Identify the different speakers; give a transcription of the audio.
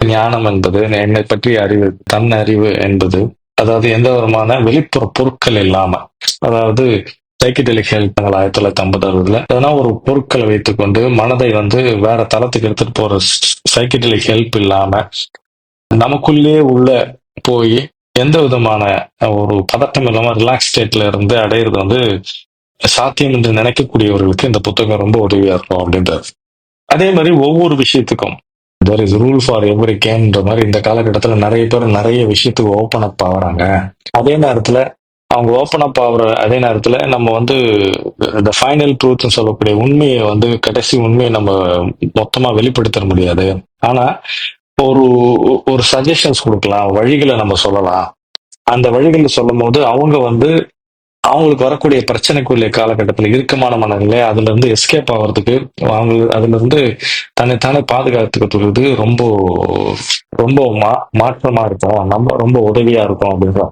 Speaker 1: ஞானம் என்பது, என்னை பற்றிய அறிவு, தன் அறிவு என்பது, அதாவது எந்த விதமான வெளிப்புற பொருட்கள் இல்லாம, அதாவது சைக்கடெலிக் ஹெல்த் 1950, 60ல எதனா ஒரு பொருட்களை வைத்துக்கொண்டு மனதை வேற தளத்துக்கு எடுத்துட்டு போற சைக்கடெலிக் ஹெல்ப் இல்லாம நமக்குள்ளே உள்ள போய் எந்த விதமான ஒரு பதட்டம் இல்லாம ரிலாக்ஸ் ஸ்டேட்ல இருந்து அடையிறது சாத்தியம் என்று நினைக்கக்கூடியவர்களுக்கு இந்த புத்தகம் ரொம்ப உதவியா இருக்கும் அப்படின்றாரு. அதே மாதிரி ஒவ்வொரு விஷயத்துக்கும் there is rule for every கேம்ன்ற மாதிரி இந்த காலகட்டத்தில் நிறைய பேர் நிறைய விஷயத்துக்கு ஓப்பன் அப் ஆகுறாங்க. அதே நேரத்துல அவங்க ஓப்பன் அப் ஆகுற அதே நேரத்துல நம்ம இந்த ஃபைனல் ட்ரூத் சொல்லக்கூடிய உண்மையை கடைசி உண்மையை நம்ம மொத்தமா வெளிப்படுத்த முடியாது. ஆனா ஒரு ஒரு சஜஷன்ஸ் கொடுக்கலாம், வழிகளை நம்ம சொல்லலாம். அந்த வழிகளை சொல்லும் போது அவங்களுக்கு வரக்கூடிய பிரச்சனைக்குரிய காலகட்டத்தில் இறுக்கமான மனநிலை அதுல இருந்து எஸ்கேப் ஆகிறதுக்கு அதுல இருந்து தன்னைத்தானே பாதுகாத்துக்கிறது ரொம்ப ரொம்ப மாற்றமா இருக்கும், நம்ம ரொம்ப உதவியா இருக்கும் அப்படின்ற